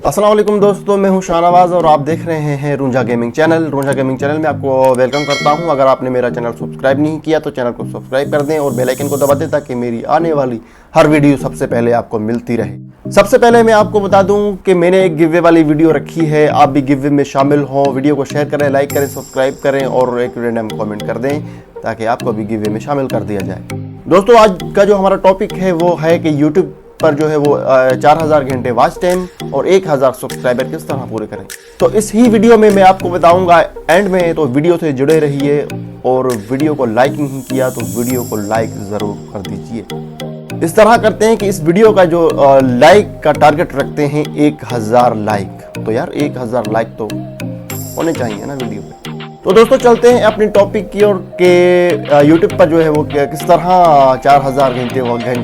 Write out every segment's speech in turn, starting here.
अस्सलाम वालेकुम दोस्तों, मैं हूं शाहनवाज और आप देख रहे हैं Runjha gaming channel. Runjha gaming channel में आपको वेलकम करता हूं। अगर आपने मेरा चैनल सब्सक्राइब नहीं किया तो चैनल को सब्सक्राइब कर दें और बेल आइकन को दबा दें ताकि मेरी आने वाली हर वीडियो सबसे पहले आपको मिलती रहे। सबसे पहले मैं आपको बता दूं कि मैंने एक गिव वे वाली वीडियो रखी है। आप भी गिव वे में शामिल हो। वीडियो को शेयर करें, लाइक करें, सब्सक्राइब करें और एक रैंडम कॉमेंट कर दें ताकि आपको भी गिव वे में शामिल कर दिया जाए। दोस्तों, आज का जो हमारा टॉपिक है वो है कि यूट्यूब पर जो है वो 4000 घंटे वॉच टाइम और 1000 सब्सक्राइबर किस तरह पूरे करें। तो इस ही वीडियो में मैं आपको बताऊंगा एंड में, तो वीडियो से जुड़े रहिए। और वीडियो को लाइक नहीं किया तो वीडियो को लाइक जरूर कर दीजिए। इस तरह करते हैं कि इस वीडियो का जो लाइक का टारगेट रखते हैं 1000 लाइक। तो यार 1000 लाइक तो होने चाहिए ना वीडियो पे। तो दोस्तों चलते हैं अपने टॉपिक की ओर के यूट्यूब पर जो है वो किस तरह 4000 घंटे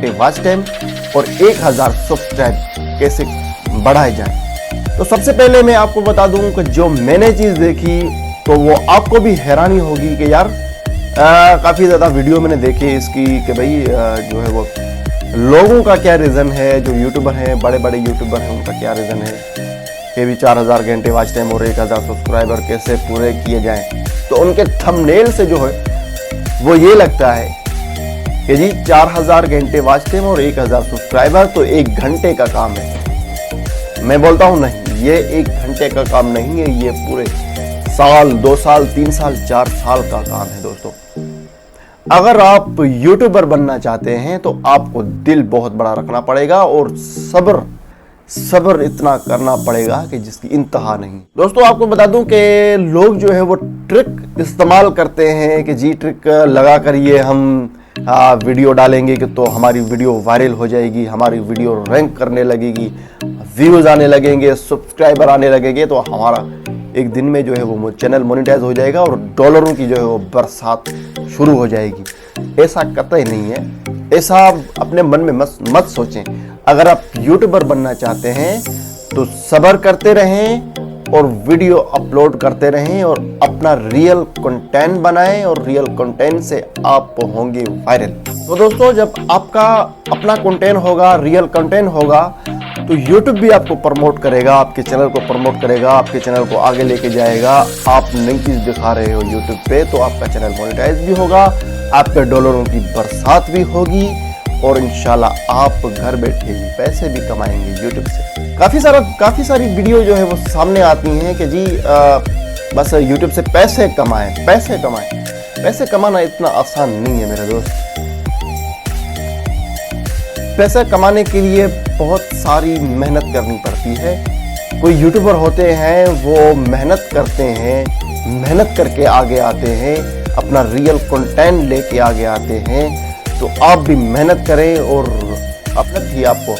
वॉच टाइम और 1000 सब्सक्राइब कैसे बढ़ाए जाए। तो सबसे पहले मैं आपको बता दूं कि जो मैंने चीज़ देखी तो वो आपको भी हैरानी होगी कि यार काफ़ी ज़्यादा वीडियो मैंने देखे इसकी कि भाई जो है वो लोगों का क्या रीज़न है। जो यूट्यूबर हैं, बड़े बड़े यूट्यूबर हैं, उनका क्या रीज़न है कि भी 4000 घंटे वॉच टाइम और 1000 सब्सक्राइबर कैसे पूरे किए जाएं। तो उनके थंबनेल से जो है वो ये लगता है कि जी 4000 घंटे वॉच टाइम और 1000 सब्सक्राइबर तो 1 घंटे का काम है। मैं बोलता हूँ नहीं, ये 1 घंटे का काम नहीं है, ये पूरे साल, 2 साल, 3 साल, 4 साल का काम है। दोस्तों, अगर आप यूट्यूबर बनना चाहते हैं तो आपको दिल बहुत बड़ा रखना पड़ेगा और सब्र इतना करना पड़ेगा कि जिसकी इंतहा नहीं। दोस्तों, आपको बता दूं कि लोग जो है वो ट्रिक इस्तेमाल करते हैं कि जी ट्रिक लगा कर ये हम वीडियो डालेंगे कि तो हमारी वीडियो वायरल हो जाएगी, हमारी वीडियो रैंक करने लगेगी, व्यूज आने लगेंगे, सब्सक्राइबर आने लगेंगे, तो हमारा एक दिन में जो है वो चैनल मोनेटाइज हो जाएगा और डॉलरों की जो है वो बरसात शुरू हो जाएगी। ऐसा कतई नहीं है। ऐसा अपने मन में मत सोचें। अगर आप यूट्यूबर बनना चाहते हैं तो सब्र करते रहें और वीडियो अपलोड करते रहें और अपना रियल कंटेंट बनाएं और रियल कंटेंट से आप होंगे वायरल। तो दोस्तों, जब आपका अपना कंटेंट होगा, रियल कंटेंट होगा, तो यूट्यूब भी आपको प्रमोट करेगा, आपके चैनल को प्रमोट करेगा, आपके चैनल को आगे लेके जाएगा। आप नई चीज़ दिखा रहे हो यूट्यूब पे तो आपका चैनल मोनेटाइज भी होगा, आपके डॉलरों की बरसात भी होगी और इंशाल्लाह आप घर बैठे ही पैसे भी कमाएंगे यूट्यूब से। काफ़ी सारी वीडियो जो है वो सामने आती हैं कि जी बस यूट्यूब से पैसे कमाएं। पैसे कमाना इतना आसान नहीं है मेरे दोस्त। पैसे कमाने के लिए बहुत सारी मेहनत करनी पड़ती है। कोई यूट्यूबर होते हैं वो मेहनत करते हैं, मेहनत करके आगे आते हैं, अपना रियल कंटेंट लेके आगे आते हैं। तो आप भी मेहनत करें और अपना ही आपको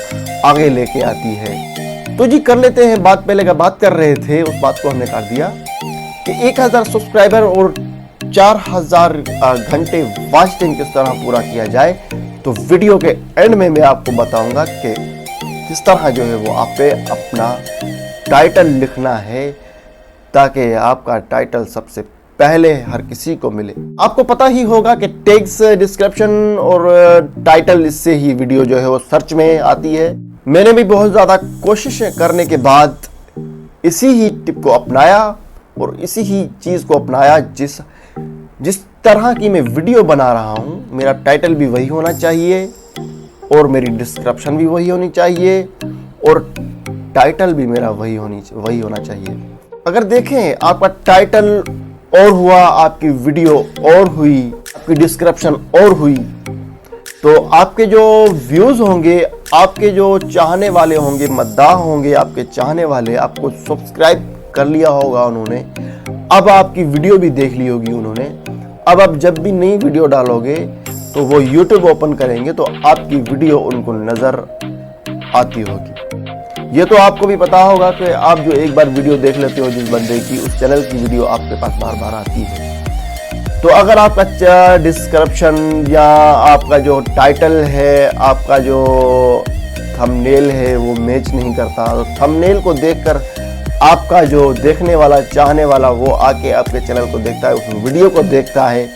आगे लेके आती है। तो जी कर लेते हैं बात। पहले का बात कर रहे थे, उस बात को हमने कर दिया कि 1000 सब्सक्राइबर और 4000 घंटे वॉच टाइम किस तरह पूरा किया जाए। तो वीडियो के एंड में मैं आपको बताऊंगा कि किस तरह जो है वो आप पे अपना टाइटल लिखना है ताकि आपका टाइटल सबसे पहले हर किसी को मिले। आपको पता ही होगा कि टैग्स, डिस्क्रिप्शन और टाइटल, इससे ही वीडियो जो है वो सर्च में आती है। मैंने भी बहुत ज़्यादा कोशिश करने के बाद इसी ही टिप को अपनाया और इसी ही चीज़ को अपनाया। जिस तरह की मैं वीडियो बना रहा हूँ, मेरा टाइटल भी वही होना चाहिए और मेरी डिस्क्रिप्शन भी वही होनी चाहिए और टाइटल भी मेरा वही होना चाहिए। अगर देखें, आपका टाइटल और हुआ, आपकी वीडियो और हुई, आपकी डिस्क्रिप्शन और हुई, तो आपके जो व्यूज़ होंगे, आपके जो चाहने वाले होंगे, मद्दाह होंगे, आपके चाहने वाले, आपको सब्सक्राइब कर लिया होगा उन्होंने, अब आपकी वीडियो भी देख ली होगी उन्होंने। अब आप जब भी नई वीडियो डालोगे तो वो यूट्यूब ओपन करेंगे तो आपकी वीडियो उनको नज़र आती होगी। ये तो आपको भी पता होगा कि आप जो एक बार वीडियो देख लेते हो जिस बंदे की, उस चैनल की वीडियो आपके पास बार बार आती है। तो अगर आपका डिस्क्रिप्शन या आपका जो टाइटल है, आपका जो थंबनेल है वो मैच नहीं करता, तो थंबनेल को देखकर आपका जो देखने वाला, चाहने वाला, वो आके आपके चैनल को देखता है, उस वीडियो को देखता है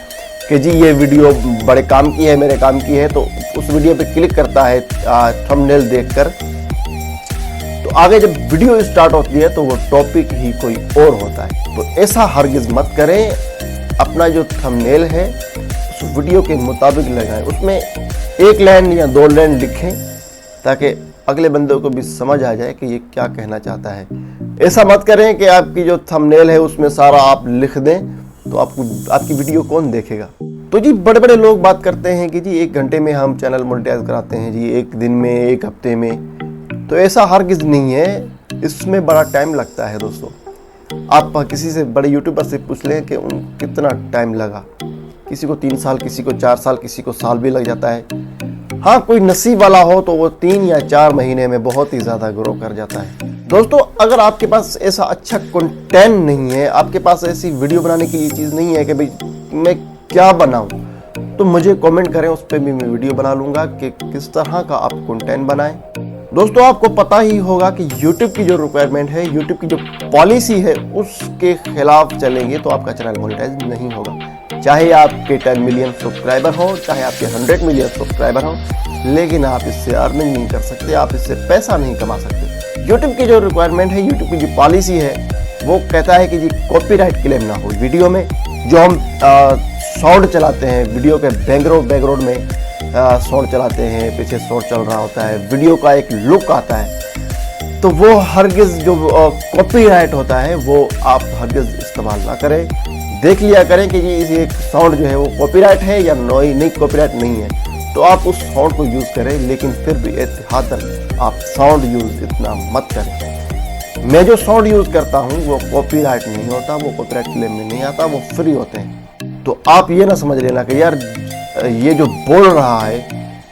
कि जी ये वीडियो बड़े काम की है, मेरे काम की है, तो उस वीडियो पे क्लिक करता है थंबनेल देखकर। तो आगे जब वीडियो स्टार्ट होती है तो वो टॉपिक ही कोई और होता है। तो ऐसा हरगिज मत करें। अपना जो थंबनेल है उस वीडियो के मुताबिक लगाएं, उसमें एक लाइन या 2 लाइन लिखें ताकि अगले बंदे को भी समझ आ जाए कि ये क्या कहना चाहता है। ऐसा मत करें कि आपकी जो थंबनेल है उसमें सारा आप लिख दें, तो आपकी वीडियो कौन देखेगा। तो जी बड़े बड़े लोग बात करते हैं कि जी 1 घंटे में हम चैनल मोनेटाइज कराते हैं जी, 1 दिन में, 1 हफ्ते में। तो ऐसा हरगिज नहीं है, इसमें बड़ा टाइम लगता है दोस्तों। आप किसी से बड़े यूट्यूबर से पूछ लें कि उन कितना टाइम लगा। किसी को 3 साल, किसी को 4 साल, किसी को साल भी लग जाता है। हाँ, कोई नसीब वाला हो तो वो 3 या 4 महीने में बहुत ही ज़्यादा ग्रो कर जाता है। दोस्तों, अगर आपके पास ऐसा अच्छा कंटेंट नहीं है, आपके पास ऐसी वीडियो बनाने की चीज़ नहीं है कि भाई मैं क्या बनाऊं, तो मुझे कमेंट करें, उस पर भी मैं वीडियो बना लूँगा कि किस तरह का आप कंटेंट बनाएं। दोस्तों, आपको पता ही होगा कि YouTube की जो रिक्वायरमेंट है, YouTube की जो पॉलिसी है, उसके खिलाफ चलेंगे तो आपका चैनल मोनेटाइज नहीं होगा। चाहे आपके 10 मिलियन सब्सक्राइबर हो, चाहे आपके 100 मिलियन सब्सक्राइबर हो, लेकिन आप इससे अर्निंग नहीं कर सकते, आप इससे पैसा नहीं कमा सकते। YouTube की जो रिक्वायरमेंट है, YouTube की जो पॉलिसी है, वो कहता है कि जी कॉपीराइट क्लेम ना हो वीडियो में। जो हम साउंड चलाते हैं वीडियो के बैकग्राउंड में, साउंड चलाते हैं, पीछे साउंड चल रहा होता है, वीडियो का एक लुक आता है, तो वो हरगिज जो कॉपीराइट होता है वो आप हरगिज इस्तेमाल ना करें। देख लिया करें कि ये एक साउंड जो है वो कॉपीराइट है या नहीं कॉपीराइट नहीं है, तो आप उस साउंड को यूज़ करें, लेकिन फिर भी एहतियातन आप साउंड यूज़ इतना मत करें। मैं जो साउंड यूज़ करता हूँ वो कॉपीराइट नहीं होता, वो कॉपीराइट क्लेम में नहीं आता, वो फ्री होते हैं। तो आप ये ना समझ लेना कि यार ये जो बोल रहा है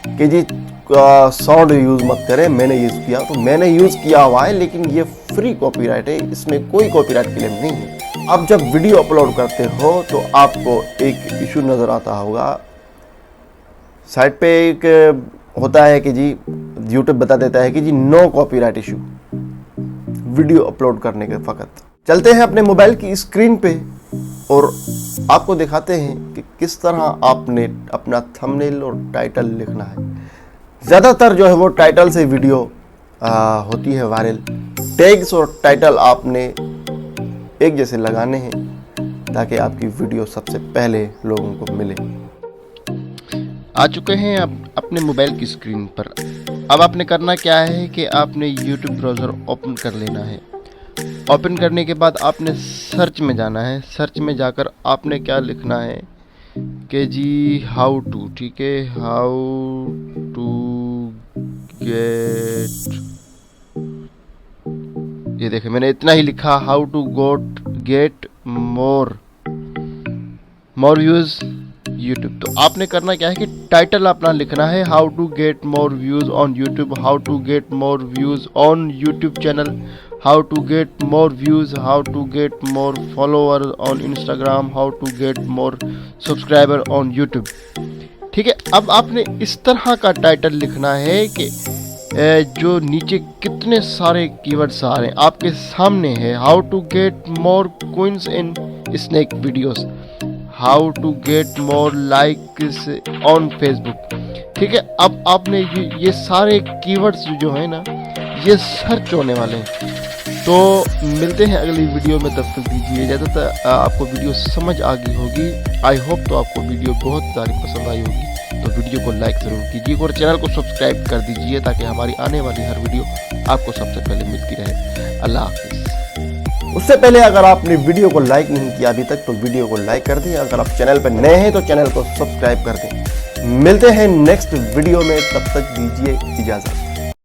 कि जी साउंड यूज़ मत करें, मैंने यूज़ किया, तो मैंने यूज़ किया हुआ है, लेकिन ये फ्री कॉपीराइट है, इसमें कोई कॉपीराइट क्लेम नहीं है। आप जब वीडियो अपलोड करते हो तो आपको एक इशू नज़र आता होगा, साइड पे एक होता है कि जी यूट्यूब बता देता है कि जी no copyright issue video upload करने के वक्त। चलते हैं अपने मोबाइल की स्क्रीन पे और आपको दिखाते हैं कि किस तरह आपने अपना थंबनेल और टाइटल लिखना है। ज़्यादातर जो है वो टाइटल से वीडियो होती है वायरल। टैग्स और टाइटल आपने एक जैसे लगाने हैं ताकि आपकी वीडियो सबसे पहले लोगों को मिले। आ चुके हैं आप अपने मोबाइल की स्क्रीन पर। अब आपने करना क्या है कि आपने YouTube ब्राउज़र ओपन कर लेना है। ओपन करने के बाद आपने सर्च में जाना है। सर्च में जाकर आपने क्या लिखना है कि जी हाउ टू, ठीक है, हाउ टू गेट, ये देखें मैंने इतना ही लिखा, how to get more views YouTube। तो आपने करना क्या है कि टाइटल अपना लिखना है, how to get more views on YouTube, how to get more views on YouTube channel, how to get more views, how to get more follower on Instagram, how to get more subscriber on YouTube। ठीक है, अब आपने इस तरह का title लिखना है कि जो नीचे कितने सारे कीवर्ड्स आ रहे हैं आपके सामने है। How to get more queens in snack videos, how to get more likes on Facebook. ठीक है, अब आपने ये सारे कीवर्ड्स जो है ना, ये सर्च होने वाले हैं। तो मिलते हैं अगली वीडियो में, तब तक दीजिए इजाज़त। आपको वीडियो समझ आ गई होगी, आई होप। तो आपको वीडियो बहुत ज़्यादा पसंद आई होगी, तो वीडियो को लाइक ज़रूर कीजिए और चैनल को सब्सक्राइब कर दीजिए ताकि हमारी आने वाली हर वीडियो आपको सबसे पहले मिलती रहे। अल्लाह हाफिज़। उससे पहले अगर आपने वीडियो को लाइक नहीं किया अभी तक तो वीडियो को लाइक कर दें। अगर आप चैनल पर नए हैं तो चैनल को सब्सक्राइब कर दें। मिलते हैं नेक्स्ट वीडियो में, तब तक दीजिए इजाज़त।